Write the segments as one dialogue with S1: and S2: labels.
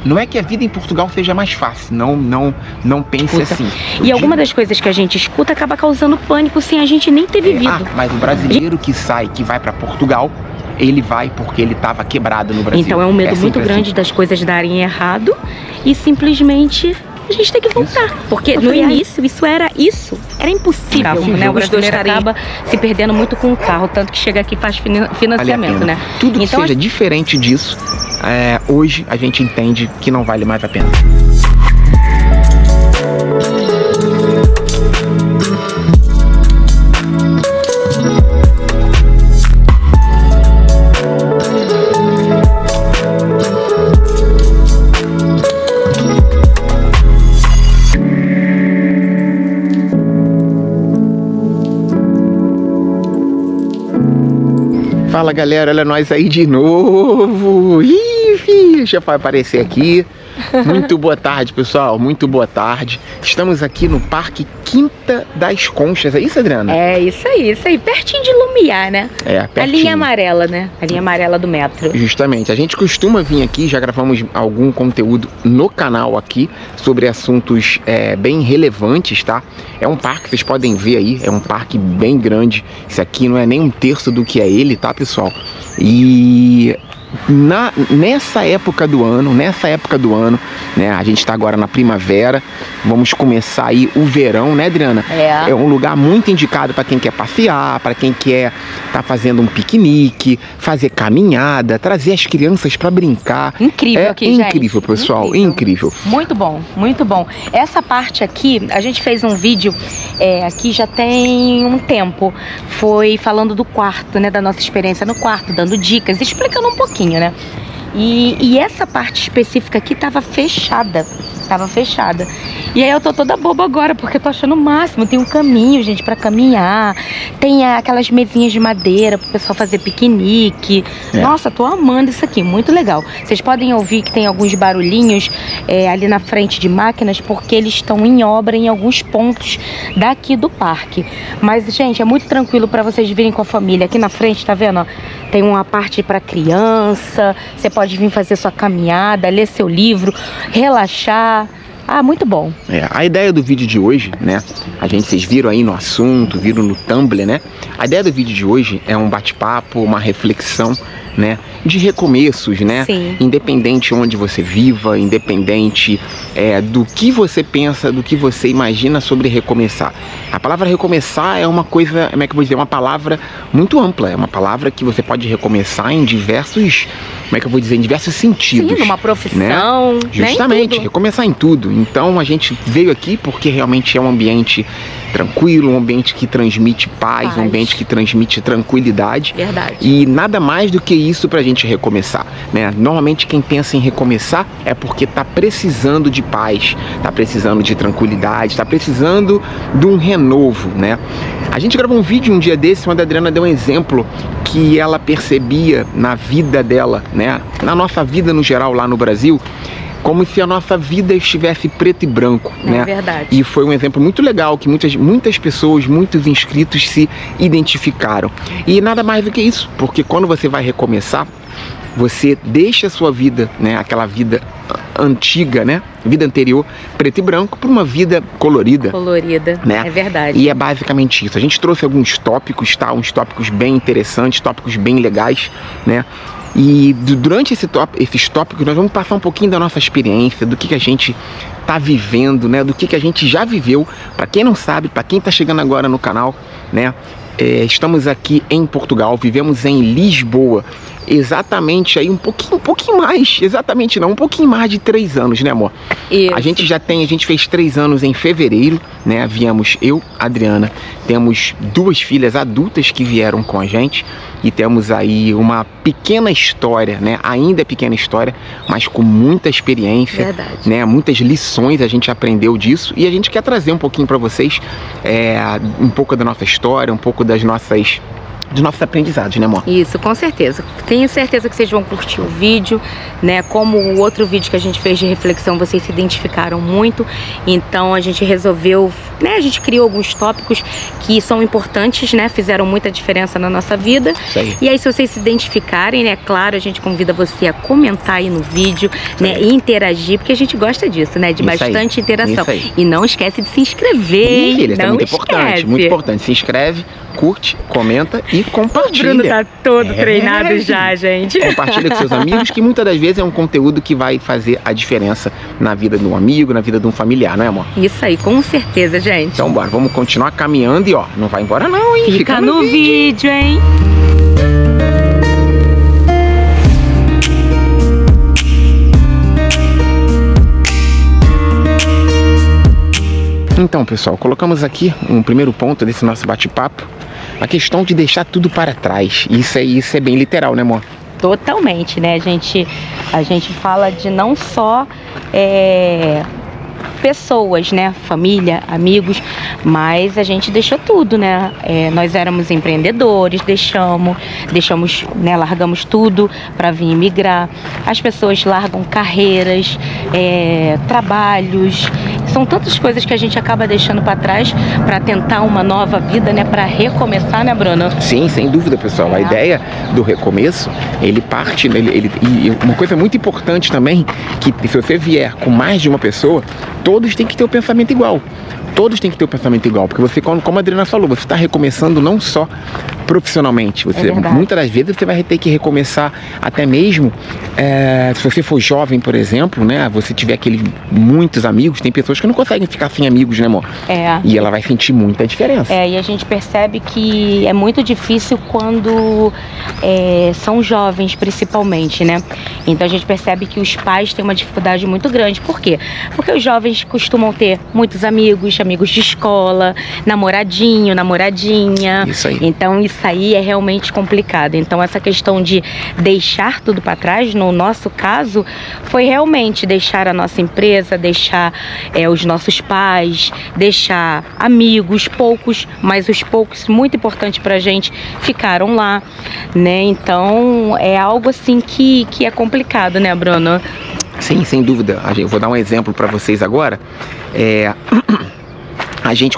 S1: Não é que a vida em Portugal seja mais fácil, não pense assim.
S2: E alguma das coisas que a gente escuta acaba causando pânico sem a gente nem ter vivido.
S1: Mas o brasileiro que vai para Portugal, ele vai porque ele estava quebrado no Brasil.
S2: Então é um medo muito grande das coisas darem errado e simplesmente a gente tem que voltar. Porque no início era impossível, né? O brasileiro acaba se perdendo muito com o carro, tanto que chega aqui e faz financiamento, né?
S1: Tudo que seja diferente disso, hoje a gente entende que não vale mais a pena. Fala galera, olha nós aí de novo. Ih, já vai aparecer aqui. Muito boa tarde, pessoal, muito boa tarde. Estamos aqui no Parque Quinta das Conchas, é isso, Adriana?
S2: É isso aí, pertinho de Lumiar, né?
S1: Pertinho.
S2: A linha amarela, né? A linha amarela do metro.
S1: Justamente, a gente costuma vir aqui, já gravamos algum conteúdo no canal aqui sobre assuntos bem relevantes, tá? É um parque, vocês podem ver aí, é um parque bem grande. Isso aqui não é nem um terço do que é ele, tá, pessoal? E nessa época do ano, né? A gente está agora na primavera, vamos começar aí o verão, né, Adriana? É um lugar muito indicado para quem quer passear, para quem quer tá fazendo um piquenique, fazer caminhada, trazer as crianças para brincar.
S2: Incrível aqui, gente.
S1: Incrível, pessoal, incrível.
S2: Muito bom, muito bom. Essa parte aqui, a gente fez um vídeo aqui já tem um tempo, foi falando do quarto, né, da nossa experiência no quarto, dando dicas, explicando um pouquinho, né? E essa parte específica aqui tava fechada. E aí eu tô toda boba agora, porque eu tô achando o máximo. Tem um caminho, gente, pra caminhar. Tem aquelas mesinhas de madeira pro pessoal fazer piquenique. Nossa, tô amando isso aqui, muito legal. Vocês podem ouvir que tem alguns barulhinhos ali na frente de máquinas, porque eles estão em obra em alguns pontos daqui do parque. Mas, gente, é muito tranquilo pra vocês virem com a família. Aqui na frente, tá vendo, ó? Tem uma parte pra criança. Você pode vir fazer sua caminhada, ler seu livro, relaxar. Muito bom.
S1: A ideia do vídeo de hoje, né? Vocês viram aí no assunto, viram no Tumblr, né? A ideia do vídeo de hoje é um bate-papo, uma reflexão, né? De recomeços, né?
S2: Sim.
S1: Independente onde você viva, independente do que você pensa, do que você imagina sobre recomeçar. A palavra recomeçar é uma coisa, como é que eu vou dizer? Uma palavra muito ampla. É uma palavra que você pode recomeçar em diversos, como é que eu vou dizer? Em diversos sentidos.
S2: Sim, numa profissão,
S1: né? Justamente, recomeçar em tudo. Então a gente veio aqui porque realmente é um ambiente tranquilo, um ambiente que transmite paz, um ambiente que transmite tranquilidade.
S2: Verdade.
S1: E nada mais do que isso pra gente recomeçar, né? Normalmente quem pensa em recomeçar é porque tá precisando de paz, tá precisando de tranquilidade, tá precisando de um renovo, né? A gente gravou um vídeo um dia desse onde a Adriana deu um exemplo que ela percebia na vida dela, né? Na nossa vida no geral lá no Brasil, como se a nossa vida estivesse preto e branco, né?
S2: É verdade.
S1: E foi um exemplo muito legal que muitas pessoas, muitos inscritos se identificaram. E nada mais do que isso, porque quando você vai recomeçar, você deixa a sua vida, né, aquela vida antiga, né, vida anterior, preto e branco, para uma vida colorida, né?
S2: É verdade.
S1: E é basicamente isso. A gente trouxe alguns tópicos, tá? Uns tópicos bem interessantes, tópicos bem legais, né? E durante esses tópicos nós vamos passar um pouquinho da nossa experiência, do que a gente tá vivendo, né? Do que a gente já viveu. Para quem não sabe, para quem tá chegando agora no canal, né? Estamos aqui em Portugal, vivemos em Lisboa, exatamente aí um pouquinho mais, exatamente não, um pouquinho mais de 3 anos, né, amor?
S2: Isso.
S1: A gente fez 3 anos em fevereiro, né? Viemos eu, Adriana, temos 2 filhas adultas que vieram com a gente e temos aí uma pequena história, né? Ainda é pequena história, mas com muita experiência,
S2: verdade,
S1: né? Muitas lições a gente aprendeu disso e a gente quer trazer um pouquinho para vocês, um pouco da nossa história, um pouco das nossas de nossos aprendizados, né, amor?
S2: Isso, com certeza. Tenho certeza que vocês vão curtir o vídeo, né? Como o outro vídeo que a gente fez de reflexão, vocês se identificaram muito. Então a gente resolveu, né? A gente criou alguns tópicos que são importantes, né? Fizeram muita diferença na nossa vida.
S1: Isso aí.
S2: E aí, se vocês se identificarem, né? Claro, a gente convida você a comentar aí no vídeo, né? E interagir, porque a gente gosta disso, né? De bastante interação. E não esquece de se inscrever, hein?
S1: Filha, isso é muito
S2: esquece.
S1: importante, muito importante. Se inscreve, curte, comenta e compartilha.
S2: O Bruno tá todo treinado já, gente.
S1: Compartilha com seus amigos, que muitas das vezes é um conteúdo que vai fazer a diferença na vida de um amigo, na vida de um familiar, não é, amor?
S2: Isso aí, com certeza, gente.
S1: Então bora, vamos continuar caminhando e ó, não vai embora não, hein?
S2: Fica no vídeo, hein?
S1: Então, pessoal, colocamos aqui um primeiro ponto desse nosso bate-papo, a questão de deixar tudo para trás. Isso é bem literal, né, amor?
S2: Totalmente, né? A gente fala de não só pessoas, né? Família, amigos, mas a gente deixou tudo, né? Nós éramos empreendedores, deixamos, né? Largamos tudo para vir migrar. As pessoas largam carreiras, trabalhos. São tantas coisas que a gente acaba deixando para trás para tentar uma nova vida, né? Para recomeçar, né, Bruno?
S1: Sim, sem dúvida, pessoal. A ideia do recomeço, ele parte... E uma coisa muito importante também, que se você vier com mais de uma pessoa, todos têm que ter o pensamento igual. Todos têm que ter o pensamento igual, porque você, como a Adriana falou, você está recomeçando não só profissionalmente, muitas das vezes você vai ter que recomeçar até mesmo, se você for jovem, por exemplo, né, você tiver muitos amigos, tem pessoas que não conseguem ficar sem amigos, né, amor? E ela vai sentir muita diferença.
S2: E a gente percebe que é muito difícil quando são jovens, principalmente, né? Então a gente percebe que os pais têm uma dificuldade muito grande. Por quê? Porque os jovens costumam ter muitos amigos de escola, namoradinho, namoradinha.
S1: Isso aí.
S2: Então isso aí é realmente complicado. Então essa questão de deixar tudo para trás, no nosso caso, foi realmente deixar a nossa empresa, deixar os nossos pais, deixar amigos, poucos, mas os poucos, muito importante pra gente, ficaram lá, né? Então é algo assim que é complicado, né, Bruno?
S1: Sim, sem dúvida. Eu vou dar um exemplo para vocês agora. A gente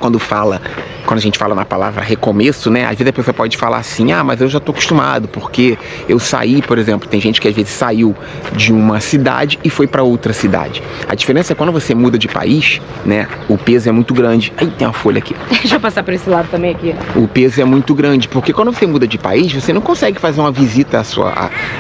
S1: quando a gente fala na palavra recomeço, né? Às vezes a pessoa pode falar assim, mas eu já tô acostumado, porque eu saí, por exemplo, tem gente que às vezes saiu de uma cidade e foi para outra cidade. A diferença é quando você muda de país, né? O peso é muito grande. Aí tem uma folha aqui.
S2: Deixa eu passar por esse lado também aqui.
S1: O peso é muito grande, porque quando você muda de país, você não consegue fazer uma visita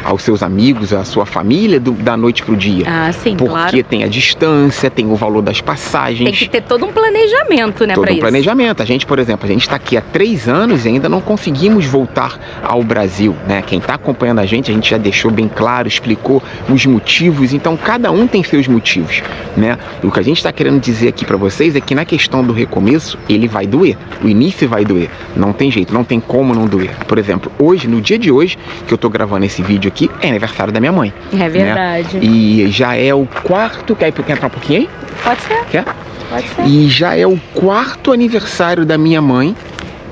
S1: aos seus amigos, à sua família da noite pro dia.
S2: Sim,
S1: porque
S2: claro.
S1: Tem a distância, tem o valor das passagens.
S2: Tem que ter todo um planejamento, né,
S1: todo
S2: pra
S1: um
S2: isso.
S1: planejamento. A gente, por exemplo, a gente está aqui há 3 anos e ainda não conseguimos voltar ao Brasil, né? Quem está acompanhando a gente já deixou bem claro, explicou os motivos, então cada um tem seus motivos, né? O que a gente está querendo dizer aqui para vocês é que na questão do recomeço, ele vai doer, o início vai doer, não tem jeito, não tem como não doer. Por exemplo, hoje, no dia de hoje, que eu tô gravando esse vídeo aqui, é aniversário da minha mãe.
S2: É verdade.
S1: Né? E já é o 4, quer entrar um pouquinho aí?
S2: Pode ser.
S1: Quer?
S2: Pode ser.
S1: E já é o 4º aniversário da minha mãe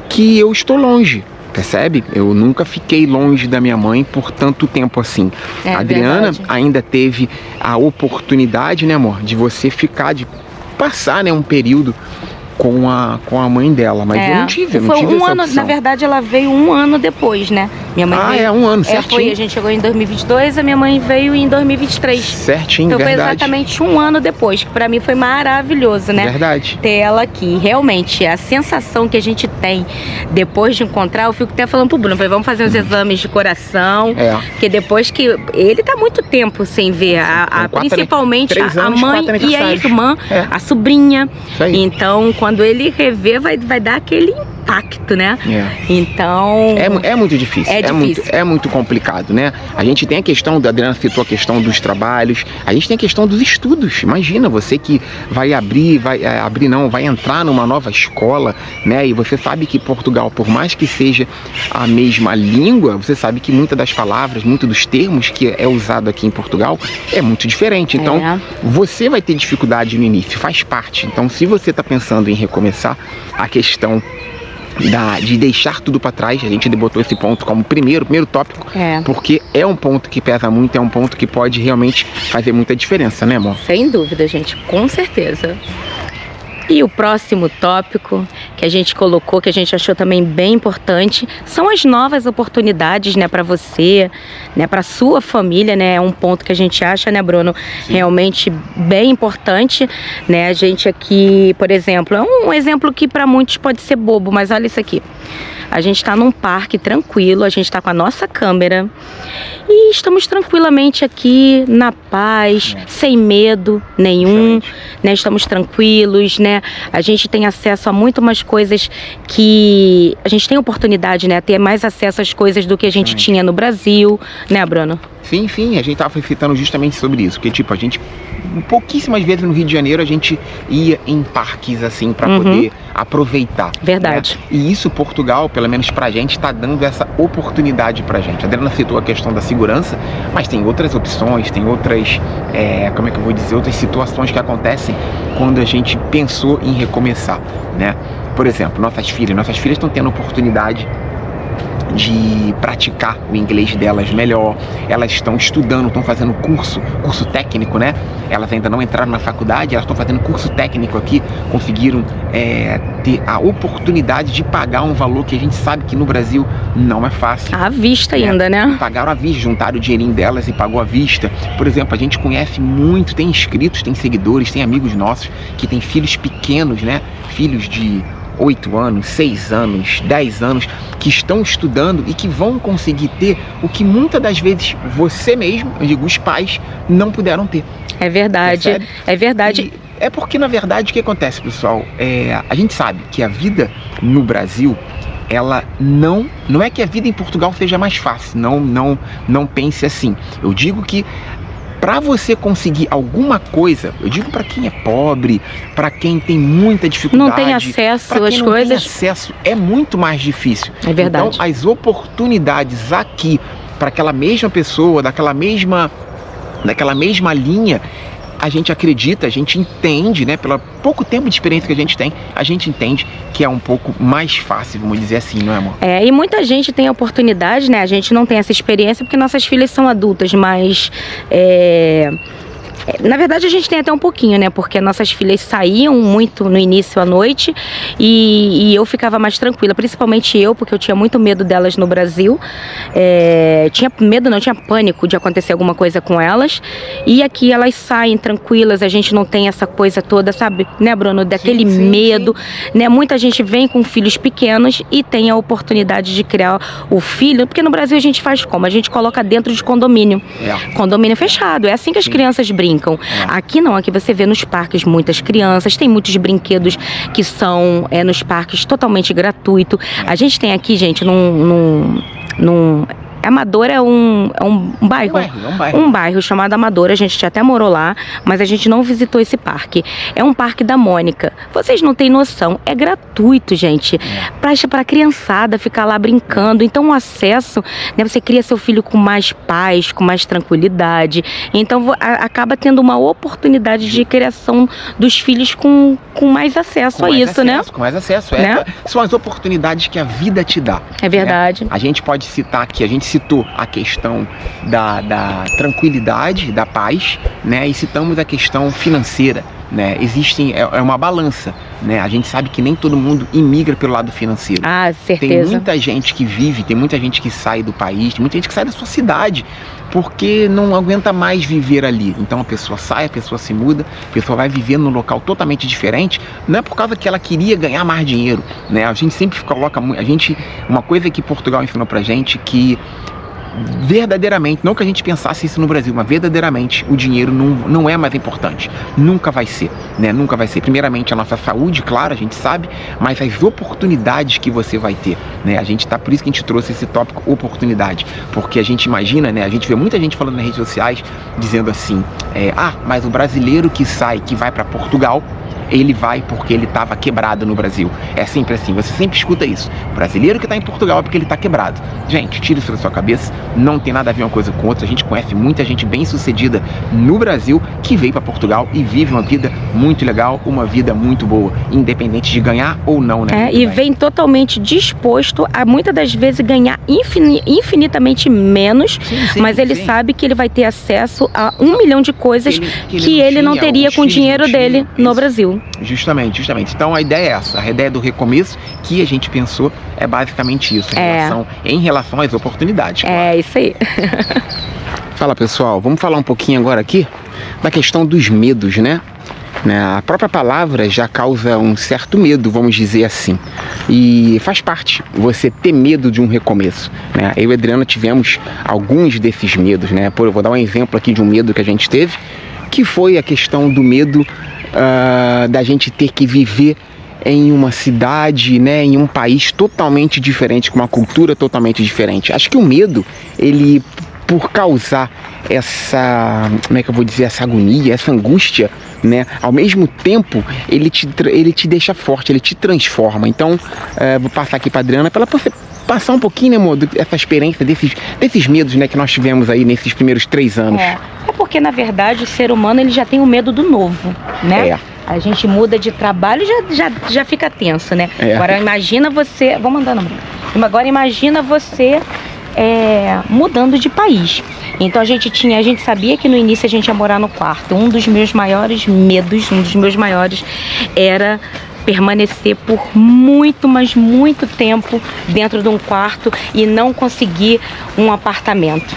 S1: que eu estou longe, percebe? Eu nunca fiquei longe da minha mãe por tanto tempo assim. A Adriana
S2: verdade.
S1: ainda teve a oportunidade, né, amor, de você de passar, né, um período com a mãe dela, mas eu não tive,
S2: Foi um ano, na verdade ela veio 1 ano depois, né? Minha mãe veio,
S1: 1 ano, certinho.
S2: A gente chegou em 2022, a minha mãe veio em 2023.
S1: Certinho,
S2: então
S1: verdade.
S2: Foi exatamente 1 ano depois, que pra mim foi maravilhoso, né?
S1: Verdade.
S2: Ter ela aqui. Realmente, a sensação que a gente tem depois de encontrar, eu fico até falando pro Bruno, vamos fazer uns exames de coração, porque depois que ele tá muito tempo sem ver, principalmente a mãe e a irmã, a sobrinha.
S1: Isso aí.
S2: Então, quando ele rever, vai dar aquele impacto, né? Então...
S1: É muito difícil.
S2: Difícil.
S1: É muito complicado, né? A gente tem a questão, a Adriana citou a questão dos trabalhos, a gente tem a questão dos estudos. Imagina, você que vai vai entrar numa nova escola, né? E você sabe que Portugal, por mais que seja a mesma língua, você sabe que muitas das palavras, muitos dos termos que é usado aqui em Portugal é muito diferente. Então, você vai ter dificuldade no início, faz parte. Então, se você está pensando em recomeçar, a questão de deixar tudo para trás. A gente botou esse ponto como primeiro tópico, porque é um ponto que pesa muito, é um ponto que pode realmente fazer muita diferença, né, amor?
S2: Sem dúvida, gente, com certeza. E o próximo tópico que a gente colocou, que a gente achou também bem importante, são as novas oportunidades, né, para você, né, para sua família, né, é um ponto que a gente acha, né, Bruno, sim, realmente bem importante, né, a gente aqui, por exemplo, é um exemplo que para muitos pode ser bobo, mas olha isso aqui. A gente está num parque tranquilo, a gente está com a nossa câmera e estamos tranquilamente aqui na paz, sem medo nenhum, né? Estamos tranquilos, né? A gente tem acesso a muito mais coisas que a gente tem oportunidade, né? Ter mais acesso às coisas do que a gente tinha no Brasil, né, Bruno?
S1: Sim, a gente tava refletindo justamente sobre isso, porque tipo, a gente pouquíssimas vezes no Rio de Janeiro a gente ia em parques assim para poder aproveitar.
S2: Verdade.
S1: Né? E isso Portugal, pelo menos pra gente, tá dando essa oportunidade pra gente. A Adriana citou a questão da segurança, mas tem outras opções, tem outras, como é que eu vou dizer, outras situações que acontecem quando a gente pensou em recomeçar, né? Por exemplo, nossas filhas estão tendo oportunidade de praticar o inglês delas melhor, elas estão estudando, estão fazendo curso técnico, né? Elas ainda não entraram na faculdade, elas estão fazendo curso técnico aqui, conseguiram ter a oportunidade de pagar um valor que a gente sabe que no Brasil não é fácil.
S2: À vista ainda, né?
S1: Pagaram à vista, juntaram o dinheirinho delas e pagou à vista. Por exemplo, a gente conhece muito, tem inscritos, tem seguidores, tem amigos nossos que têm filhos pequenos, né? Filhos de 8 anos, 6 anos, 10 anos, que estão estudando e que vão conseguir ter o que muitas das vezes você mesmo, eu digo, os pais, não puderam ter.
S2: É verdade, percebe? É verdade.
S1: E é porque, na verdade, o que acontece, pessoal? A gente sabe que a vida no Brasil, ela não é que a vida em Portugal seja mais fácil, não pense assim. Eu digo que para você conseguir alguma coisa, eu digo para quem é pobre, para quem tem muita dificuldade,
S2: não tem acesso às coisas,
S1: tem acesso, é muito mais difícil.
S2: É verdade.
S1: Então, as oportunidades aqui para aquela mesma pessoa, daquela mesma linha, a gente acredita, a gente entende, né, pelo pouco tempo de experiência que a gente tem, a gente entende que é um pouco mais fácil, vamos dizer assim, não é, amor?
S2: E muita gente tem a oportunidade, né, a gente não tem essa experiência porque nossas filhas são adultas, mas na verdade a gente tem até um pouquinho, né, porque nossas filhas saíam muito no início à noite e eu ficava mais tranquila, principalmente eu, porque eu tinha muito medo delas no Brasil, tinha medo, não, tinha pânico de acontecer alguma coisa com elas, e aqui elas saem tranquilas, a gente não tem essa coisa toda, sabe, né, Bruno, daquele medo, né, muita gente vem com filhos pequenos e tem a oportunidade de criar o filho, porque no Brasil a gente faz como? A gente coloca dentro de condomínio, condomínio fechado, é assim que as crianças brincam. Aqui não, aqui você vê nos parques muitas crianças, tem muitos brinquedos que são nos parques totalmente gratuito. A gente tem aqui, gente, Amadora é um bairro. Um bairro chamado Amadora, a gente até morou lá, mas a gente não visitou esse parque. É um parque da Mônica. Vocês não têm noção, é gratuito, gente. Pra criançada ficar lá brincando. Então o acesso, né, você cria seu filho com mais paz, com mais tranquilidade. Então acaba tendo uma oportunidade de criação dos filhos com mais acesso a isso, né?
S1: Com mais acesso, né? São as oportunidades que a vida te dá.
S2: É verdade.
S1: Né? A gente pode citar aqui, a gente citou a questão da tranquilidade, da paz, né? E citamos a questão financeira, né? É uma balança, né? A gente sabe que nem todo mundo imigra pelo lado financeiro.
S2: Ah, certeza.
S1: Tem muita gente que vive, tem muita gente que sai do país, tem muita gente que sai da sua cidade porque não aguenta mais viver ali. Então a pessoa sai, a pessoa se muda, a pessoa vai viver num local totalmente diferente, não é por causa que ela queria ganhar mais dinheiro, né? A gente sempre coloca, uma coisa que Portugal ensinou pra gente, que verdadeiramente, não que a gente pensasse isso no Brasil, mas verdadeiramente o dinheiro não é mais importante, nunca vai ser, né? Nunca vai ser. Primeiramente a nossa saúde, claro, a gente sabe, mas as oportunidades que você vai ter, né? Por isso que a gente trouxe esse tópico oportunidade, porque a gente imagina, né? A gente vê muita gente falando nas redes sociais, dizendo assim, mas o brasileiro que sai, que vai para Portugal, ele vai porque ele estava quebrado no Brasil. É sempre assim, você sempre escuta isso. O brasileiro que está em Portugal é porque ele está quebrado. Gente, tira isso da sua cabeça, não tem nada a ver uma coisa com outra. A gente conhece muita gente bem sucedida no Brasil que veio para Portugal e vive uma vida muito legal, uma vida muito boa, independente de ganhar ou não, né?
S2: E vem totalmente disposto a muitas das vezes ganhar infinitamente menos, mas ele sabe que ele vai ter acesso a 1 milhão de coisas que ele não teria com o dinheiro dele no Brasil. Justamente.
S1: Então a ideia é essa, a ideia do recomeço que a gente pensou é basicamente isso, em relação às oportunidades. Claro.
S2: É isso aí.
S1: Fala pessoal, vamos falar um pouquinho agora aqui da questão dos medos, né? A própria palavra já causa um certo medo, vamos dizer assim. E faz parte você ter medo de um recomeço, né? Eu e a Adriana tivemos alguns desses medos, né? Eu vou dar um exemplo aqui de um medo que a gente teve, que foi a questão do medo da gente ter que viver em uma cidade, né, em um país totalmente diferente, com uma cultura totalmente diferente. Acho que o medo, ele, por causar essa, como é que eu vou dizer, essa agonia, essa angústia, né, ao mesmo tempo ele te deixa forte, ele te transforma. Então vou passar aqui para a Adriana para ela passar um pouquinho, né, amor, essa experiência desses medos, né, que nós tivemos aí nesses primeiros 3 anos.
S2: É porque na verdade o ser humano ele já tem o medo do novo, né? A gente muda de trabalho e já fica tenso, né? Agora imagina você, vamos andando, agora imagina você mudando de país. Então a gente sabia que no início a gente ia morar no quarto. Um dos meus maiores medos, era permanecer por muito, mas muito tempo dentro de um quarto e não conseguir um apartamento.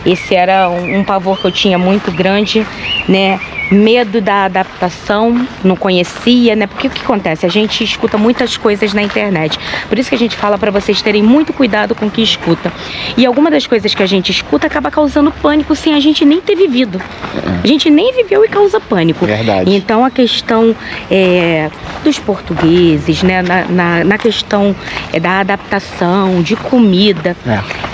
S2: Esse era um pavor que eu tinha muito grande, né? Medo da adaptação, não conhecia, né? Porque o que acontece? A gente escuta muitas coisas na internet. Por isso que a gente fala para vocês terem muito cuidado com o que escuta. E alguma das coisas que a gente escuta acaba causando pânico sem a gente nem ter vivido. A gente nem viveu e causa pânico.
S1: Verdade.
S2: Então a questão dos portugueses, né? Na questão da adaptação, de comida,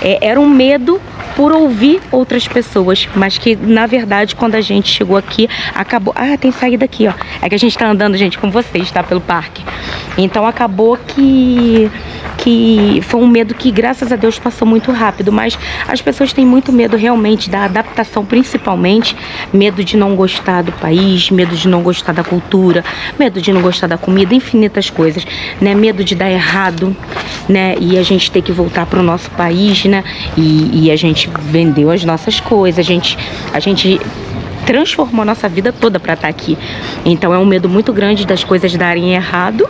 S2: era um medo por ouvir outras pessoas, mas que na verdade quando a gente chegou aqui acabou, tem saída aqui, ó, é que a gente tá andando, gente, com vocês, tá, pelo parque, então acabou que foi um medo que graças a Deus passou muito rápido, mas as pessoas têm muito medo realmente da adaptação, principalmente medo de não gostar do país, medo de não gostar da cultura, medo de não gostar da comida, infinitas coisas, né, medo de dar errado, né, e a gente ter que voltar pro nosso país, né, e a gente vendeu as nossas coisas, a gente transformou a nossa vida toda para estar aqui. Então é um medo muito grande das coisas darem errado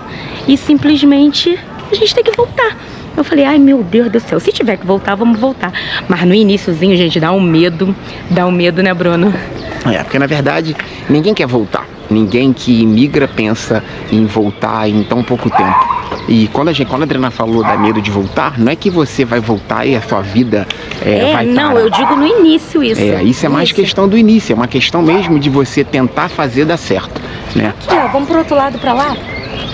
S2: e simplesmente a gente tem que voltar. Eu falei, ai meu Deus do céu, se tiver que voltar, vamos voltar. Mas no iniciozinho, gente, dá um medo, né, Bruno?
S1: Porque na verdade ninguém quer voltar. Ninguém que imigra pensa em voltar em tão pouco tempo. E quando a Adriana falou da medo de voltar, não é que você vai voltar e a sua vida vai
S2: não,
S1: parar.
S2: eu digo no início isso.
S1: Isso é mais questão do início, é uma questão mesmo de você tentar fazer dar certo, né?
S2: Aqui, ó, vamos pro outro lado, pra lá.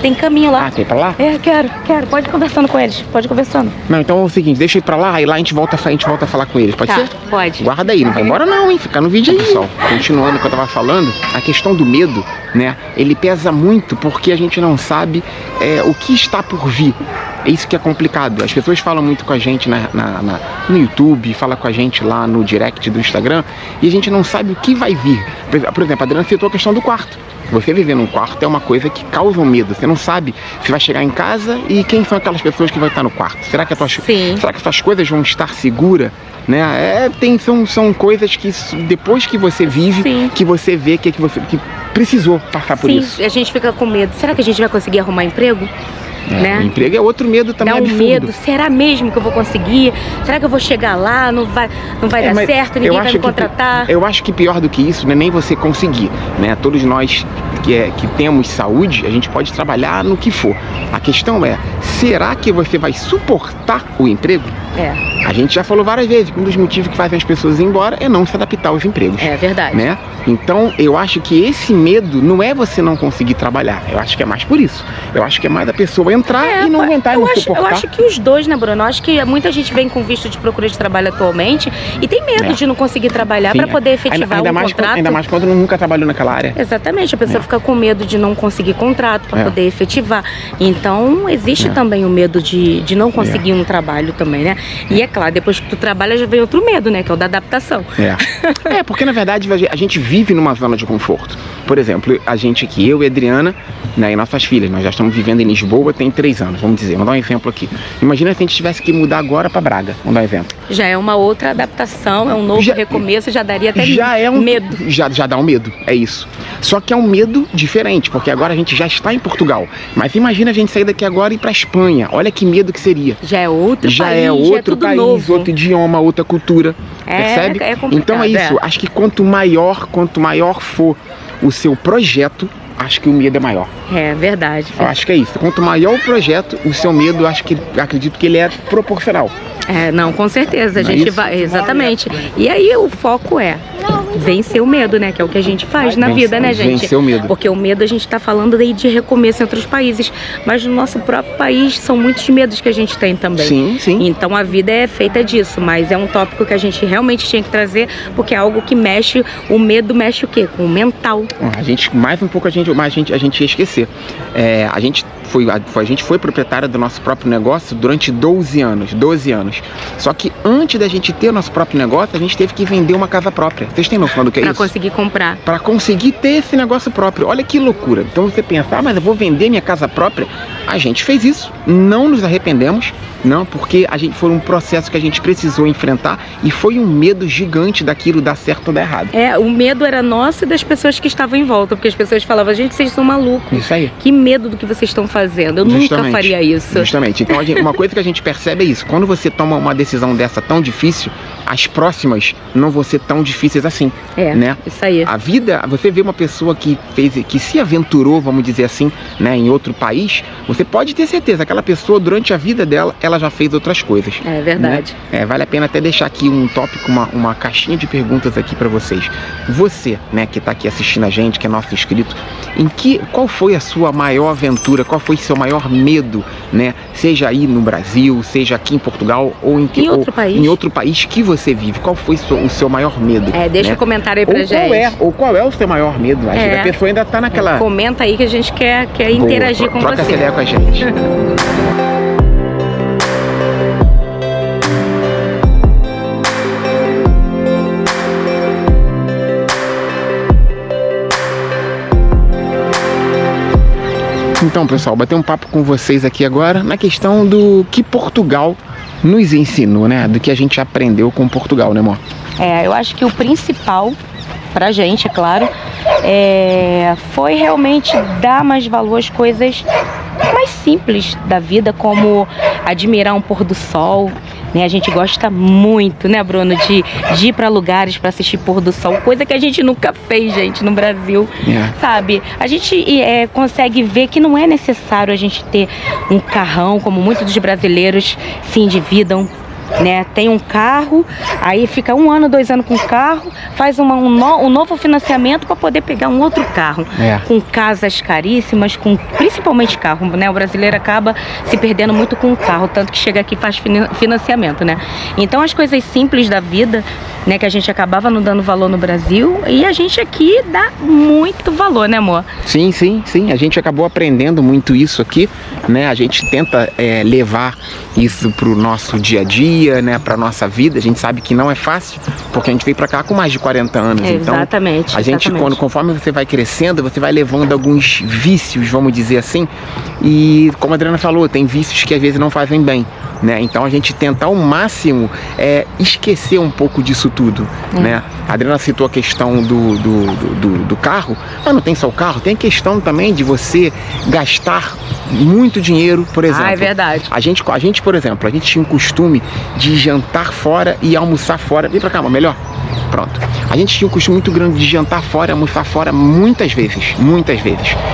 S2: Tem caminho lá.
S1: Tem pra lá?
S2: Quero. Pode ir conversando com eles. Pode ir conversando.
S1: Não, então é o seguinte, deixa eu ir pra lá, aí lá a gente volta a falar com eles, pode ser?
S2: Pode.
S1: Guarda aí, não vai embora não, hein? Fica no vídeo aí, pessoal. Continuando o que eu tava falando, a questão do medo, né? Ele pesa muito porque a gente não sabe o que está por vir. É isso que é complicado. As pessoas falam muito com a gente no YouTube, falam com a gente lá no direct do Instagram, e a gente não sabe o que vai vir. Por exemplo, a Adriana citou a questão do quarto. Você viver num quarto é uma coisa que causa um medo. Você não sabe se vai chegar em casa e quem são aquelas pessoas que vão estar no quarto. Será que as suas coisas vão estar seguras? Né? São coisas que depois que você vive, que você vê que precisou passar por isso.
S2: A gente fica com medo. Será que a gente vai conseguir arrumar emprego? Né?
S1: Emprego é outro medo também.
S2: Dá um medo, será mesmo que eu vou conseguir? Será que eu vou chegar lá, não vai dar certo, ninguém vai me contratar?
S1: Eu acho que pior do que isso não é nem você conseguir, né? Todos nós que temos saúde, a gente pode trabalhar no que for. A questão é, será que você vai suportar o emprego? A gente já falou várias vezes que um dos motivos que fazem as pessoas ir embora é não se adaptar aos empregos. É
S2: verdade.
S1: Né? Então, eu acho que esse medo não é você não conseguir trabalhar. Eu acho que é mais por isso. Eu acho que é mais da pessoa entrar e não aguentar e não suportar.
S2: Eu acho que os dois, né, Bruno? Eu acho que muita gente vem com visto de procura de trabalho atualmente e tem medo de não conseguir trabalhar para poder efetivar um contrato.
S1: Ainda mais quando nunca trabalhou naquela área.
S2: Exatamente. A pessoa fica fica com medo de não conseguir contrato para poder efetivar. Então, existe também o medo de não conseguir um trabalho também, né? E é claro, depois que tu trabalha já vem outro medo, né? Que é o da adaptação.
S1: Porque na verdade a gente vive numa zona de conforto. Por exemplo, a gente aqui, eu e a Adriana, né, e nossas filhas, nós já estamos vivendo em Lisboa tem 3 anos, vamos dizer. Vamos dar um exemplo aqui. Imagina se a gente tivesse que mudar agora para Braga. Vamos dar um exemplo.
S2: Já é uma outra adaptação, é um novo recomeço, já daria até medo.
S1: Já dá um medo, é isso. Só que é um medo diferente, porque agora a gente já está em Portugal. Mas imagina a gente sair daqui agora e ir para Espanha. Olha que medo que seria.
S2: Já é outro país,
S1: é outro país,
S2: novo.
S1: outro idioma, outra cultura. Percebe?
S2: É complicado,
S1: então é isso. Acho que quanto maior for o seu projeto, acho que o medo é maior.
S2: É verdade.
S1: Eu acho que é isso. Quanto maior o projeto, o seu medo, acredito que ele é proporcional.
S2: Não, com certeza. A gente vai. Exatamente. E aí o foco é vencer o medo, né? Que é o que a gente faz na vida, né, gente?
S1: Vencer o medo.
S2: Porque o medo a gente tá falando aí de recomeço em outros países. Mas no nosso próprio país são muitos medos que a gente tem também.
S1: Sim, sim.
S2: Então a vida é feita disso. Mas é um tópico que a gente realmente tinha que trazer, porque é algo que mexe. O medo mexe o quê? Com o mental.
S1: Mais um pouco a gente ia esquecer. A gente foi proprietária do nosso próprio negócio durante 12 anos. Só que antes da gente ter o nosso próprio negócio, a gente teve que vender uma casa própria. Vocês têm noção do que é isso?
S2: Para conseguir comprar.
S1: Para conseguir ter esse negócio próprio. Olha que loucura. Então você pensa, mas eu vou vender minha casa própria? A gente fez isso. Não nos arrependemos. Não, porque foi um processo que a gente precisou enfrentar e foi um medo gigante daquilo dar certo ou dar errado.
S2: O medo era nosso e das pessoas que estavam em volta, porque as pessoas falavam, gente, vocês são malucos.
S1: Isso aí.
S2: Que medo do que vocês estão fazendo. Eu nunca faria isso.
S1: Justamente. Então, uma coisa que a gente percebe é isso. Quando você toma uma decisão dessa tão difícil, as próximas não vão ser tão difíceis assim. Né?
S2: Isso aí.
S1: A vida, você vê uma pessoa que se aventurou, vamos dizer assim, né, em outro país, você pode ter certeza, aquela pessoa, durante a vida dela, ela já fez outras coisas.
S2: É verdade.
S1: Né? Vale a pena até deixar aqui um tópico, uma caixinha de perguntas aqui para vocês. Você, né, que tá aqui assistindo a gente, que é nosso inscrito, qual foi a sua maior aventura, qual foi seu maior medo, né? Seja aí no Brasil, seja aqui em Portugal ou em outro país que você vive. Qual foi o seu maior medo?
S2: Deixa um comentário aí pra gente.
S1: Qual é o seu maior medo? A pessoa ainda tá naquela...
S2: Comenta aí que a gente quer interagir com você.
S1: Troca essa ideia com a gente. Então, pessoal, bater um papo com vocês aqui agora na questão do que Portugal nos ensinou, né? Do que a gente aprendeu com Portugal, né, amor?
S2: Eu acho que o principal pra gente, é claro, foi realmente dar mais valor às coisas mais simples da vida, como admirar um pôr do sol, né? A gente gosta muito, né, Bruno, de ir para lugares para assistir pôr do sol, coisa que a gente nunca fez, gente, no Brasil, sabe? A gente consegue ver que não é necessário a gente ter um carrão, como muitos dos brasileiros se endividam, né? Tem um carro, aí fica 1 ano, 2 anos com o carro, faz um novo financiamento para poder pegar um outro carro, com casas caríssimas, principalmente carro, né? O brasileiro acaba se perdendo muito com o carro, tanto que chega aqui e faz financiamento, né? Então as coisas simples da vida, né, que a gente acabava não dando valor no Brasil, e a gente aqui dá muito valor, né, amor?
S1: Sim, a gente acabou aprendendo muito isso aqui, né? A gente tenta levar isso pro nosso dia a dia, né, pra nossa vida. A gente sabe que não é fácil, porque a gente veio pra cá com mais de 40 anos.
S2: Exatamente.
S1: Então, a gente, conforme você vai crescendo, você vai levando alguns vícios, vamos dizer assim, e como a Adriana falou, tem vícios que às vezes não fazem bem, né? Então a gente tenta ao máximo esquecer um pouco disso tudo, né? A Adriana citou a questão do carro, mas não tem só o carro, tem a questão também de você gastar muito dinheiro, por exemplo.
S2: É verdade.
S1: A gente, por exemplo, a gente tinha um costume de jantar fora e almoçar fora. Vem pra cá, melhor? Pronto. A gente tinha um costume muito grande de jantar fora e almoçar fora muitas vezes.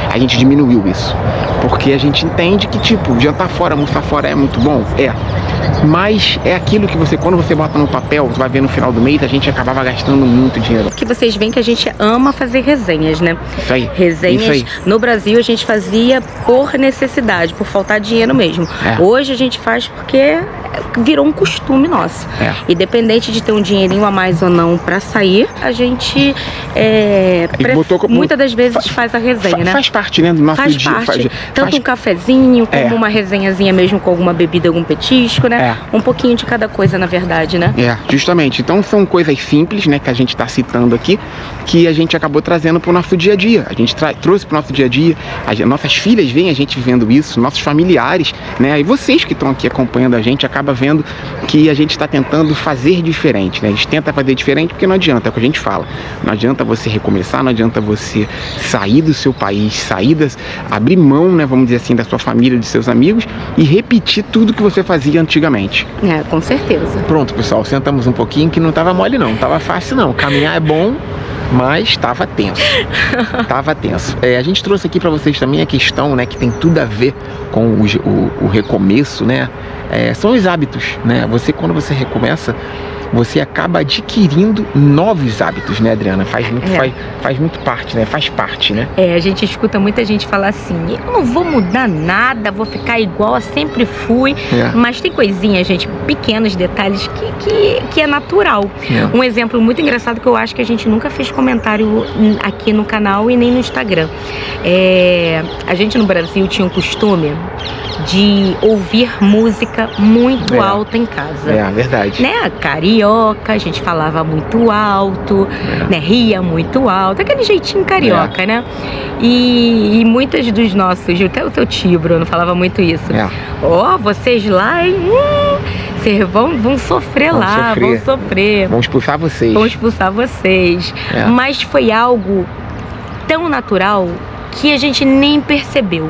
S1: A gente diminuiu isso. Porque a gente entende que, tipo, jantar fora, almoçar fora é muito bom. Mas é aquilo que você, quando você bota no papel, você vai ver no final do mês, a gente acabava gastando muito dinheiro.
S2: Porque vocês veem que a gente ama fazer resenhas, né?
S1: Isso aí.
S2: Resenhas.
S1: Isso aí.
S2: No Brasil a gente fazia por necessidade, por faltar dinheiro mesmo. Hoje a gente faz porque virou um costume nosso. Independente de ter um dinheirinho a mais ou não pra sair, a gente muitas das vezes faz a resenha, né?
S1: Faz parte, né, do nosso dia.
S2: Tanto um cafezinho, como uma resenhazinha mesmo com alguma bebida, algum petisco, né? Um pouquinho de cada coisa, na verdade, né?
S1: Justamente. Então são coisas simples, né, que a gente tá citando aqui, que a gente acabou trazendo pro nosso dia a dia. A gente trouxe pro nosso dia a dia. Nossas filhas veem a gente vivendo isso, nossos familiares, né? E vocês que estão aqui acompanhando a gente, acaba vendo que a gente está tentando fazer diferente, né? A gente tenta fazer diferente porque não adianta, é o que a gente fala. Não adianta você recomeçar, não adianta você sair do seu país, abrir mão, né, vamos dizer assim, da sua família, dos seus amigos e repetir tudo que você fazia antigamente.
S2: Com certeza.
S1: Pronto, pessoal, sentamos um pouquinho que não tava mole não, tava fácil não. Caminhar é bom, mas tava tenso. Tava tenso. A gente trouxe aqui para vocês também a questão, né, que tem tudo a ver com o recomeço, né? São os hábitos, né? Quando você recomeça, você acaba adquirindo novos hábitos, né, Adriana? Faz muito parte, né? Faz parte, né?
S2: A gente escuta muita gente falar assim, eu não vou mudar nada, vou ficar igual eu sempre fui. Mas tem coisinhas, gente, pequenos detalhes que é natural. Um exemplo muito engraçado que eu acho que a gente nunca fez comentário aqui no canal e nem no Instagram. A gente no Brasil tinha um costume de ouvir música muito alta em casa.
S1: Verdade.
S2: Né? Carioca, a gente falava muito alto, né? Ria muito alto, aquele jeitinho carioca, né? E muitas dos nossos, até o teu tio, Bruno, falava muito isso. Vocês lá, hein? Vocês vão sofrer lá, vão sofrer.
S1: Vão expulsar vocês.
S2: Vão expulsar vocês. Mas foi algo tão natural que a gente nem percebeu.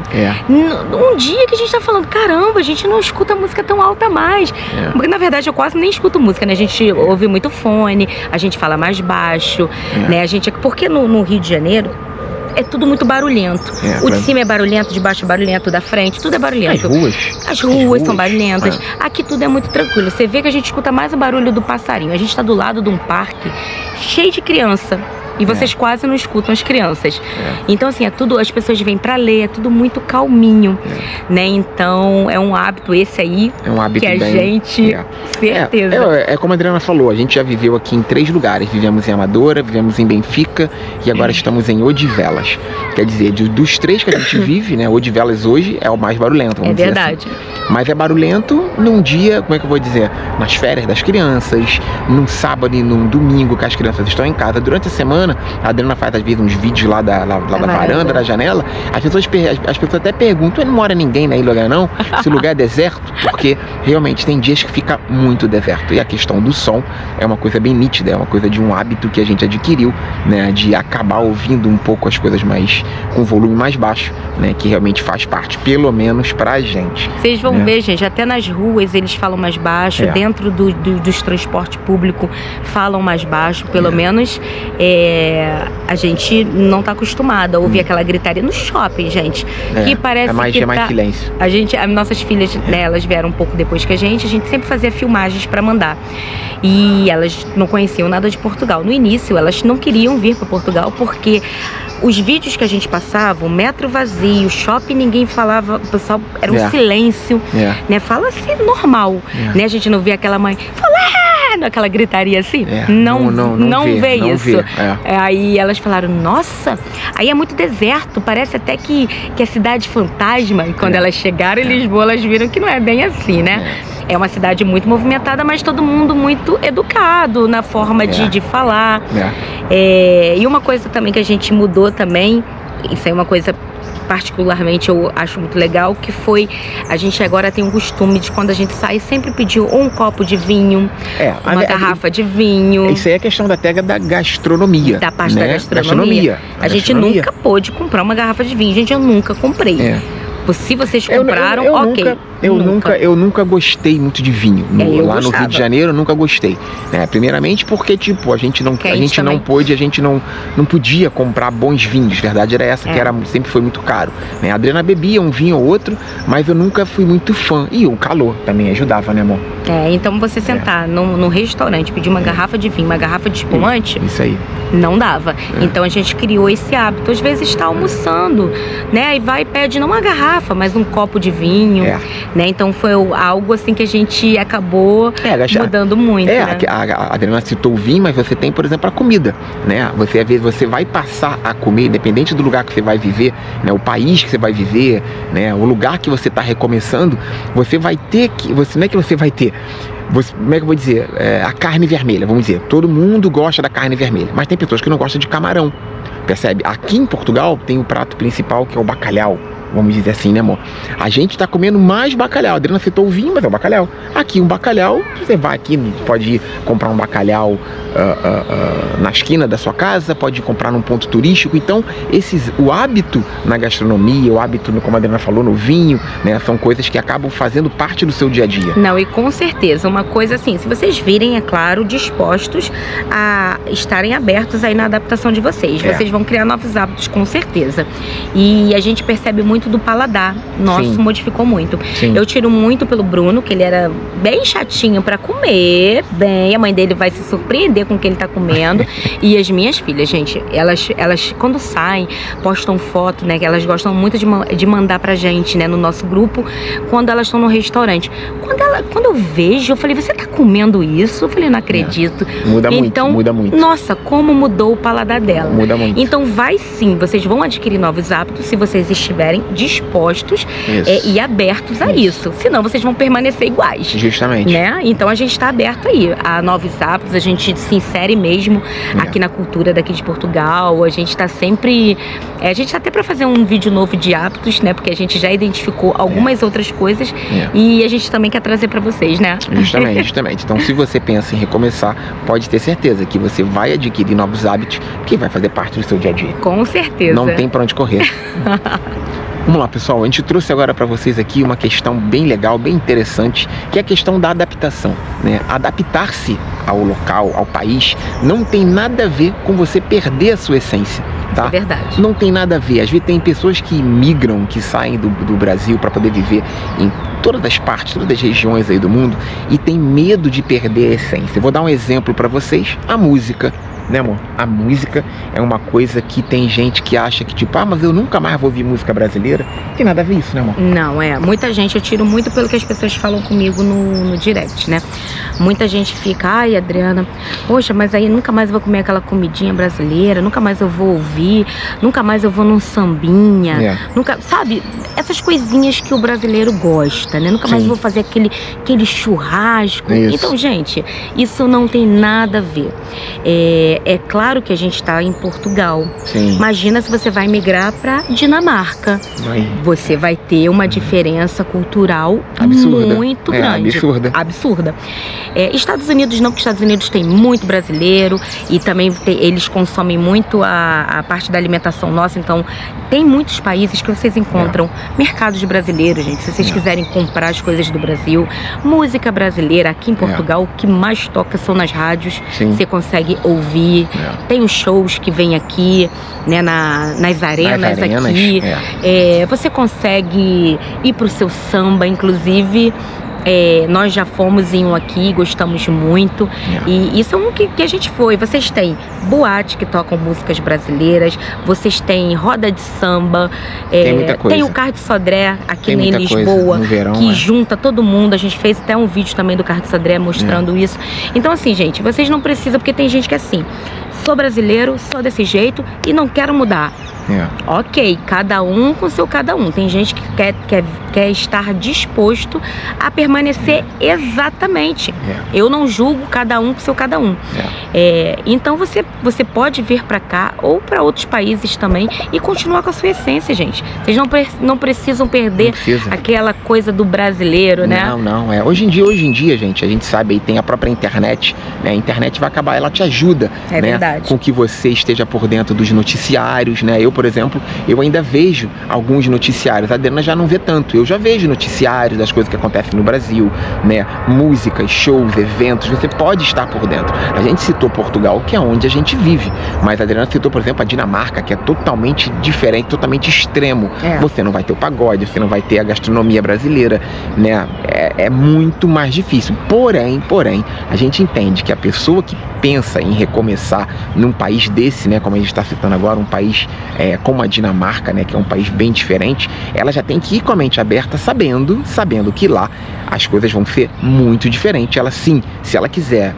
S2: Um dia que a gente tá falando, caramba, a gente não escuta música tão alta mais. Porque na verdade eu quase nem escuto música, né? A gente ouve muito fone, a gente fala mais baixo, né? Porque no Rio de Janeiro é tudo muito barulhento. O de cima é barulhento, de baixo é barulhento, da frente, tudo é barulhento. As ruas são barulhentas. Aqui tudo é muito tranquilo. Você vê que a gente escuta mais o barulho do passarinho. A gente tá do lado de um parque cheio de criança. E vocês quase não escutam as crianças. Então, assim, as pessoas vêm pra ler, é tudo muito calminho, né? Então, é um hábito esse aí, que a gente, certeza.
S1: Como a Adriana falou, a gente já viveu aqui em 3 lugares. Vivemos em Amadora, vivemos em Benfica e agora estamos em Odivelas. Quer dizer, dos 3 que a gente vive, né? Odivelas hoje é o mais barulhento, vamos dizer assim. Mas é barulhento num dia, como é que eu vou dizer? Nas férias das crianças, num sábado e num domingo que as crianças estão em casa. Durante a semana, a Adriana faz às vezes uns vídeos lá da varanda, da janela. As pessoas até perguntam, não mora ninguém naquele lugar não? Se o lugar é deserto? Porque realmente tem dias que fica muito deserto. E a questão do som é uma coisa bem nítida, é uma coisa de um hábito que a gente adquiriu, né? De acabar ouvindo um pouco as coisas mais com volume mais baixo, né? Que realmente faz parte, pelo menos pra gente.
S2: Vocês vão ver, gente, até nas ruas eles falam mais baixo, dentro dos transportes públicos falam mais baixo, pelo menos a gente não tá acostumado a ouvir aquela gritaria no shopping, gente. Que parece
S1: que é mais silêncio.
S2: As nossas filhas, né, elas vieram um pouco depois que a gente sempre fazia filmagens pra mandar. E elas não conheciam nada de Portugal. No início, elas não queriam vir para Portugal porque os vídeos que a gente passava, o metro vazio, shopping, ninguém falava, o pessoal era um silêncio, né? Fala-se normal, né? A gente não via aquela mãe falando, aquela gritaria assim. Não vê isso. Aí elas falaram, nossa, aí é muito deserto, parece até que é cidade fantasma. E quando elas chegaram em Lisboa, elas viram que não é bem assim, né? É uma cidade muito movimentada, mas todo mundo muito educado na forma de falar. E uma coisa também que a gente mudou também, isso é uma coisa particularmente eu acho muito legal, que foi, a gente agora tem um costume de quando a gente sai, sempre pediu um copo de vinho, uma garrafa de vinho.
S1: Isso aí é questão da gastronomia.
S2: Da parte da gastronomia. A gente nunca pôde comprar uma garrafa de vinho, gente, eu nunca comprei. Se vocês compraram, ok.
S1: Eu nunca gostei muito de vinho. Lá no Rio de Janeiro eu nunca gostei, né? Primeiramente porque, tipo, a gente não podia comprar bons vinhos. A verdade era essa, que sempre foi muito caro, né? A Adriana bebia um vinho ou outro, mas eu nunca fui muito fã. E o calor também ajudava, né, amor?
S2: Então você sentar num restaurante, pedir uma garrafa de vinho, uma garrafa de espumante,
S1: isso aí
S2: não dava. Então a gente criou esse hábito. Às vezes está almoçando, né? E vai e pede não uma garrafa, mas um copo de vinho, né? Então foi algo assim que a gente acabou mudando muito, né?
S1: A Adriana citou o vinho, mas você tem, por exemplo, a comida, né? Às vezes você vai passar a comer, independente do lugar que você vai viver, né? O país que você vai viver, né? O lugar que você está recomeçando, você vai ter que... Não é que você vai ter... como é que eu vou dizer? A carne vermelha, vamos dizer. Todo mundo gosta da carne vermelha, mas tem pessoas que não gostam de camarão, percebe? Aqui em Portugal tem o prato principal, que é o bacalhau. Vamos dizer assim, né, amor? A gente tá comendo mais bacalhau. A Adriana citou o vinho, mas é o bacalhau. Aqui, um bacalhau, você vai aqui, pode ir comprar um bacalhau na esquina da sua casa, pode comprar num ponto turístico. Então, o hábito na gastronomia, o hábito, como a Adriana falou, no vinho, né, são coisas que acabam fazendo parte do seu dia a dia.
S2: Não, e com certeza, uma coisa assim, se vocês virem, é claro, dispostos a estarem abertos aí na adaptação de vocês. Vocês vão criar novos hábitos, com certeza. E a gente percebe muito do paladar nosso, modificou muito. Eu tiro muito pelo Bruno, que ele era bem chatinho pra comer bem, a mãe dele vai se surpreender com o que ele tá comendo. E as minhas filhas, gente, elas quando saem, postam foto, né, que elas gostam muito de mandar pra gente, né, no nosso grupo, quando elas estão no restaurante. Quando eu vejo, eu falei, você tá comendo isso? Eu falei, não acredito.
S1: Muda muito.
S2: Nossa, como mudou o paladar dela.
S1: Muda muito.
S2: Então vai sim, vocês vão adquirir novos hábitos se vocês estiverem dispostos e abertos a isso. Senão vocês vão permanecer iguais.
S1: Justamente.
S2: Né? Então a gente está aberto aí a novos hábitos, a gente se insere mesmo aqui na cultura daqui de Portugal. A gente está sempre... a gente tá até para fazer um vídeo novo de hábitos, né? Porque a gente já identificou algumas outras coisas e a gente também quer trazer para vocês, né?
S1: Justamente. Então se você pensa em recomeçar, pode ter certeza que você vai adquirir novos hábitos que vai fazer parte do seu dia a dia.
S2: Com certeza.
S1: Não tem para onde correr. Vamos lá, pessoal, a gente trouxe agora para vocês aqui uma questão bem legal, bem interessante, que é a questão da adaptação, né? Adaptar-se ao local, ao país, não tem nada a ver com você perder a sua essência, tá?
S2: É verdade.
S1: Não tem nada a ver. Às vezes tem pessoas que migram, que saem do Brasil para poder viver em todas as partes, todas as regiões aí do mundo e tem medo de perder a essência. Eu vou dar um exemplo para vocês, a música. Né, amor? A música é uma coisa que tem gente que acha que tipo, mas eu nunca mais vou ouvir música brasileira. Não tem nada a ver isso, né, amor?
S2: Não, muita gente, eu tiro muito pelo que as pessoas falam comigo no direct, né? Muita gente fica, ai, Adriana, poxa, mas aí nunca mais eu vou comer aquela comidinha brasileira, nunca mais eu vou ouvir, nunca mais eu vou num sambinha, nunca, sabe? Essas coisinhas que o brasileiro gosta, né? Nunca mais vou fazer aquele churrasco. Então, gente, isso não tem nada a ver. É claro que a gente está em Portugal. Imagina se você vai migrar para Dinamarca. Você vai ter uma diferença cultural muito grande. Absurda. Estados Unidos não, porque Estados Unidos tem muito brasileiro e também eles consomem muito a parte da alimentação nossa. Então, tem muitos países que vocês encontram mercados brasileiros, gente. Se vocês quiserem comprar as coisas do Brasil, música brasileira aqui em Portugal, o que mais toca são nas rádios. Você consegue ouvir. Tem os shows que vem aqui, né, nas arenas aqui. Você consegue ir pro seu samba, inclusive. Nós já fomos em um aqui, gostamos muito. E isso é um que a gente foi. Vocês têm boate que tocam músicas brasileiras, vocês têm roda de samba,
S1: tem muita coisa.
S2: Tem o Carro de Sodré aqui em Lisboa, verão, que junta todo mundo. A gente fez até um vídeo também do Carro de Sodré mostrando isso. Então assim, gente, vocês não precisam, porque tem gente que é assim, sou brasileiro, sou desse jeito e não quero mudar. Ok, cada um com seu cada um. Tem gente que quer estar disposto a permanecer exatamente. Eu não julgo, cada um com seu cada um. Então você pode vir para cá ou para outros países também e continuar com a sua essência, gente. Vocês não precisam perder aquela coisa do brasileiro, né?
S1: Não. Hoje em dia, gente, a gente sabe aí, tem a própria internet, né? A internet vai acabar, ela te ajuda, né?
S2: Verdade.
S1: Com que você esteja por dentro dos noticiários, né? eu, por exemplo, eu ainda vejo alguns noticiários. A Adriana já não vê tanto. Eu já vejo noticiários das coisas que acontecem no Brasil, né? Músicas, shows, eventos. Você pode estar por dentro. A gente citou Portugal, que é onde a gente vive. Mas a Adriana citou, por exemplo, a Dinamarca, que é totalmente diferente, totalmente extremo. Você não vai ter o pagode, você não vai ter a gastronomia brasileira, né? É muito mais difícil. Porém, a gente entende que a pessoa que pensa em recomeçar num país desse, né, como a gente está citando agora, um país como a Dinamarca, né, que é um país bem diferente, ela já tem que ir com a mente aberta, sabendo que lá as coisas vão ser muito diferentes. Ela sim, se ela quiser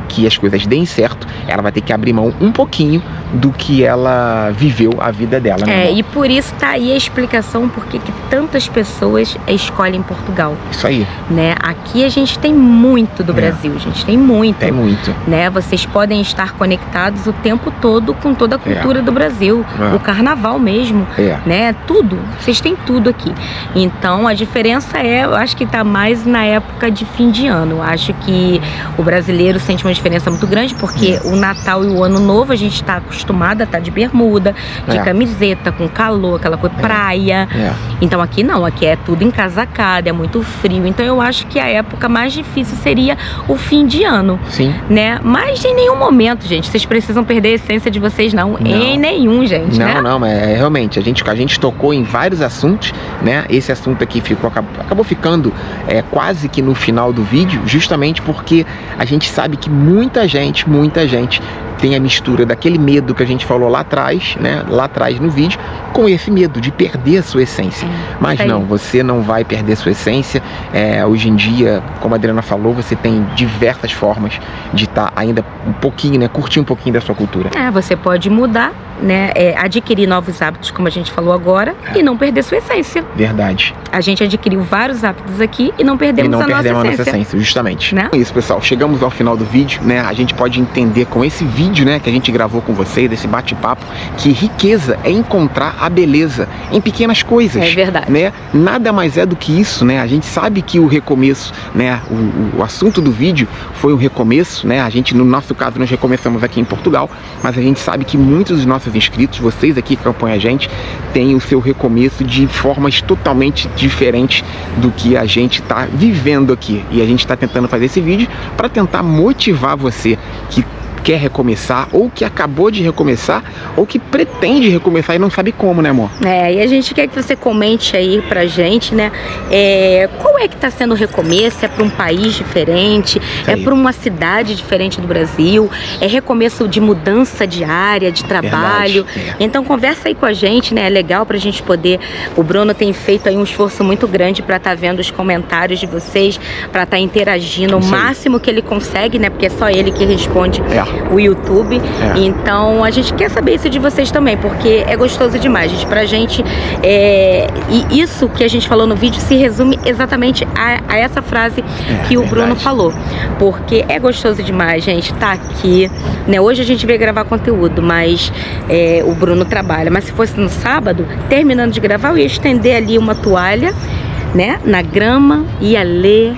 S1: que as coisas deem certo, ela vai ter que abrir mão um pouquinho do que ela viveu a vida dela, né?
S2: E por isso tá aí a explicação por que tantas pessoas escolhem Portugal.
S1: Isso aí.
S2: Né? Aqui a gente tem muito do Brasil, gente, tem muito.
S1: Tem muito.
S2: Né? Vocês podem estar conectados o tempo todo com toda a cultura do Brasil, o carnaval mesmo, né? Tudo, vocês têm tudo aqui. Então a diferença eu acho que tá mais na época de fim de ano. Eu acho que o brasileiro sente uma diferença muito grande, porque o Natal e o Ano Novo a gente está acostumada a estar de bermuda, de camiseta, com calor, aquela coisa, praia. Então aqui não, aqui é tudo encasacado, é muito frio. Então eu acho que a época mais difícil seria o fim de ano.
S1: Sim.
S2: Né? Mas em nenhum momento, gente, vocês precisam perder a essência de vocês, não. Em nenhum, gente.
S1: Não, mas realmente, a gente tocou em vários assuntos, né? Esse assunto aqui acabou ficando quase que no final do vídeo, justamente porque a gente sabe que muita gente tem a mistura daquele medo que a gente falou lá atrás, né? Lá atrás no vídeo, com esse medo de perder a sua essência. Mas não, você não vai perder a sua essência. Hoje em dia, como a Adriana falou, você tem diversas formas de estar ainda um pouquinho, né? Curtir um pouquinho da sua cultura.
S2: Você pode mudar, né? Adquirir novos hábitos, como a gente falou agora, e não perder sua essência.
S1: Verdade.
S2: A gente adquiriu vários hábitos aqui e não perdemos a nossa essência.
S1: Justamente.
S2: Né?
S1: É isso, pessoal. Chegamos ao final do vídeo, né? A gente pode entender com esse vídeo, né, que a gente gravou com vocês, desse bate-papo, que riqueza é encontrar a beleza em pequenas coisas.
S2: É verdade.
S1: Né? Nada mais é do que isso, né? A gente sabe que o recomeço, né? O assunto do vídeo foi um recomeço, né? A gente, no nosso caso, nós recomeçamos aqui em Portugal, mas a gente sabe que muitos dos nossos inscritos, vocês aqui que acompanham a gente, têm o seu recomeço de formas totalmente diferentes do que a gente está vivendo aqui. E a gente está tentando fazer esse vídeo para tentar motivar você que quer recomeçar, ou que acabou de recomeçar, ou que pretende recomeçar e não sabe como, né, amor?
S2: E a gente quer que você comente aí pra gente, né? Qual é que tá sendo o recomeço? É para um país diferente? É para uma cidade diferente do Brasil? É recomeço de mudança de área, de trabalho? Então conversa aí com a gente, né? É legal pra gente poder... O Bruno tem feito aí um esforço muito grande pra estar vendo os comentários de vocês, pra estar interagindo o máximo que ele consegue, né? Porque é só ele que responde o YouTube. Então a gente quer saber isso de vocês também, porque é gostoso demais, gente. Pra gente, e isso que a gente falou no vídeo se resume exatamente a essa frase que o Bruno falou, porque é gostoso demais, gente, tá aqui, né? Hoje a gente veio gravar conteúdo, mas o Bruno trabalha, mas se fosse no sábado, terminando de gravar, eu ia estender ali uma toalha, né, na grama, ia ler,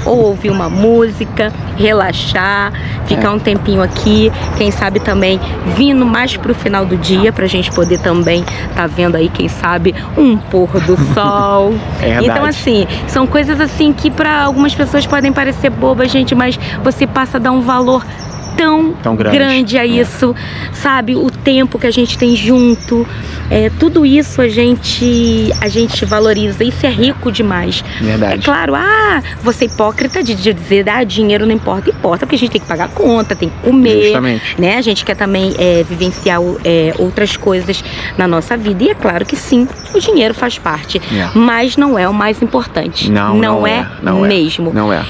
S2: ou ouvir uma música, relaxar, ficar um tempinho aqui, quem sabe também vindo mais pro final do dia, pra gente poder também tá vendo aí, quem sabe, um pôr do sol. Então assim, são coisas assim que pra algumas pessoas podem parecer bobas, gente, mas você passa a dar um valor tão grande a isso, sabe? O tempo que a gente tem junto, tudo isso a gente valoriza. Isso é rico demais.
S1: Verdade.
S2: É claro, vou ser hipócrita de dizer, dinheiro não importa. Importa, porque a gente tem que pagar conta, tem que comer.
S1: Justamente.
S2: Né? A gente quer também vivenciar outras coisas na nossa vida. E é claro que sim, o dinheiro faz parte. Mas não é o mais importante. Não é mesmo.
S1: Não é.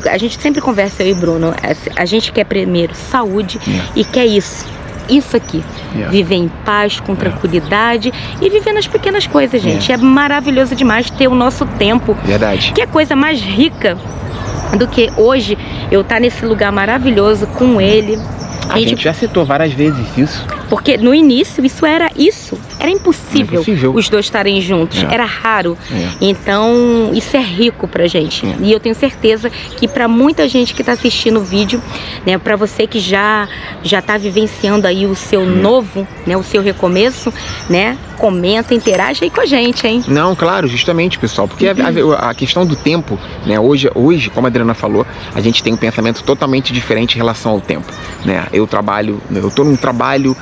S2: A gente sempre conversa, eu e Bruno, a gente quer primeiro saúde e quer isso aqui, viver em paz, com tranquilidade e viver nas pequenas coisas, gente. É maravilhoso demais ter o nosso tempo.
S1: Verdade.
S2: Que é coisa mais rica do que hoje eu estar nesse lugar maravilhoso com ele.
S1: A gente já citou várias vezes isso.
S2: Porque no início era impossível os dois estarem juntos, era raro. Então isso é rico pra gente. E eu tenho certeza que pra muita gente que tá assistindo o vídeo, né, pra você que já tá vivenciando aí o seu novo, né, o seu recomeço, né, comenta, interage aí com a gente, hein?
S1: Não, claro, justamente, pessoal, porque a questão do tempo, né, hoje, como a Adriana falou, a gente tem um pensamento totalmente diferente em relação ao tempo, né? Eu tô num trabalho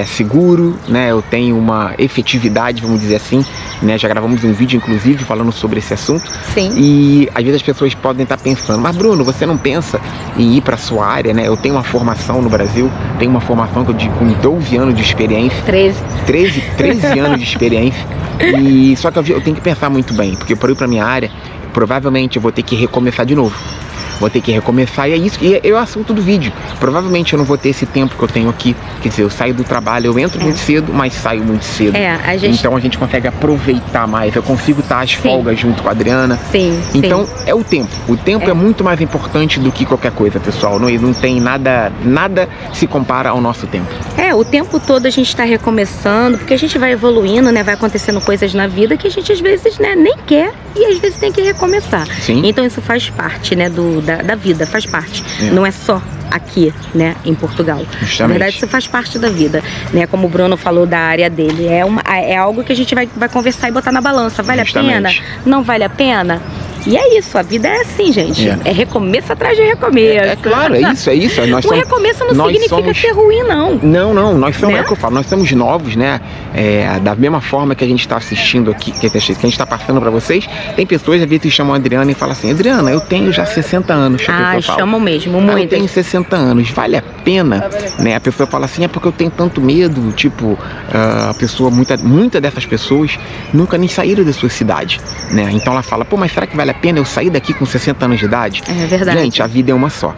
S1: seguro, né? Eu tenho uma efetividade, vamos dizer assim, né? Já gravamos um vídeo, inclusive, falando sobre esse assunto.
S2: Sim.
S1: E às vezes as pessoas podem estar pensando, mas Bruno, você não pensa em ir para sua área, né? Eu tenho uma formação no Brasil, tenho uma formação com 12 anos de experiência. 13 anos de experiência. E só que eu tenho que pensar muito bem, porque para ir para minha área, provavelmente eu vou ter que recomeçar de novo. Vou ter que recomeçar, e é isso, e é o assunto do vídeo. Provavelmente eu não vou ter esse tempo que eu tenho aqui. Quer dizer, eu saio do trabalho, eu entro muito cedo, mas saio muito cedo. Então a gente consegue aproveitar mais. Eu consigo estar às folgas junto com a Adriana. Então é o tempo. O tempo é muito mais importante do que qualquer coisa, pessoal. Não tem nada se compara ao nosso tempo.
S2: O tempo todo a gente está recomeçando, porque a gente vai evoluindo, né? Vai acontecendo coisas na vida que a gente às vezes, né, nem quer, e às vezes tem que recomeçar. Então isso faz parte, né, da vida, faz parte. Não é só aqui, né, em Portugal.
S1: Justamente.
S2: Na verdade, isso faz parte da vida, né? Como o Bruno falou da área dele, é algo que a gente vai conversar e botar na balança. Vale a pena? Não vale a pena? E é isso, a vida é assim, gente. É recomeço atrás de recomeço.
S1: Claro, é isso.
S2: O recomeço não significa ser ruim, não.
S1: Não, nós somos, é o que eu falo, nós somos novos, né? Da mesma forma que a gente está assistindo aqui, que a gente está passando para vocês, tem pessoas, às vezes, chamam a Adriana e falam assim, Adriana, eu tenho já 60 anos.
S2: Chamam mesmo, muito.
S1: Eu tenho 60 anos, vale a pena? Né? A pessoa fala assim, é porque eu tenho tanto medo, tipo, a pessoa, muita dessas pessoas nunca nem saíram da sua cidade, né? Então ela fala, pô, mas será que vale a pena eu sair daqui com 60 anos de idade?
S2: É verdade.
S1: Gente, a vida é uma só.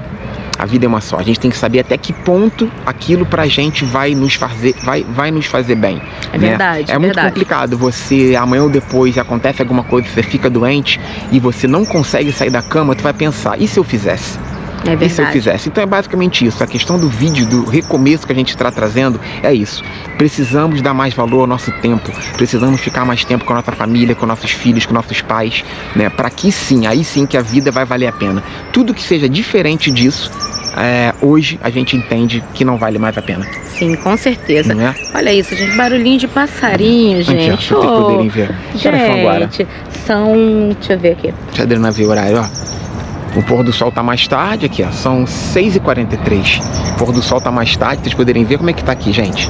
S1: A vida é uma só. A gente tem que saber até que ponto aquilo pra gente vai nos fazer bem.
S2: É verdade.
S1: É muito complicado. Você, amanhã ou depois, acontece alguma coisa, você fica doente e você não consegue sair da cama, tu vai pensar, e se eu fizesse?
S2: É verdade.
S1: E se eu fizesse? Então é basicamente isso. A questão do vídeo, do recomeço que a gente está trazendo, é isso. Precisamos dar mais valor ao nosso tempo. Precisamos ficar mais tempo com a nossa família, com nossos filhos, com nossos pais, né? Para que aí sim que a vida vai valer a pena. Tudo que seja diferente disso, hoje a gente entende que não vale mais a pena.
S2: Sim, com certeza.
S1: Não é?
S2: Olha isso, gente, barulhinho de passarinho, gente.
S1: Aqui, ó, pra vocês poderem ver. Que horas são agora?
S2: São, deixa eu ver aqui.
S1: Deixa a Adriana ver o horário, ó. O pôr do sol tá mais tarde aqui, ó. São 6h43. O pôr do sol tá mais tarde, vocês poderem ver como é que tá aqui, gente.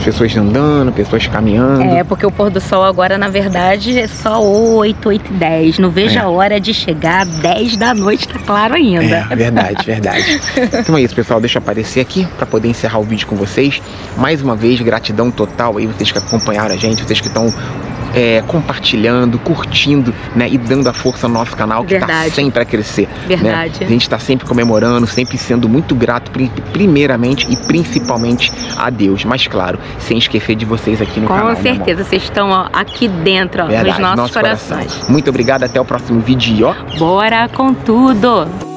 S1: Pessoas andando, pessoas caminhando.
S2: Porque o pôr do sol agora, na verdade, é só 8h10. Não vejo a hora de chegar 10 da noite, tá claro ainda.
S1: Verdade. Então é isso, pessoal. Deixa eu aparecer aqui para poder encerrar o vídeo com vocês. Mais uma vez, gratidão total aí, vocês que acompanharam a gente, vocês que estão compartilhando, curtindo, né, e dando a força ao nosso canal, que está sempre a crescer.
S2: Verdade.
S1: Né? A gente está sempre comemorando, sempre sendo muito grato, primeiramente e principalmente a Deus. Mas claro, sem esquecer de vocês aqui no canal.
S2: Com certeza, vocês estão aqui dentro, nos nossos corações.
S1: Muito obrigado, até o próximo vídeo, ó.
S2: Bora com tudo!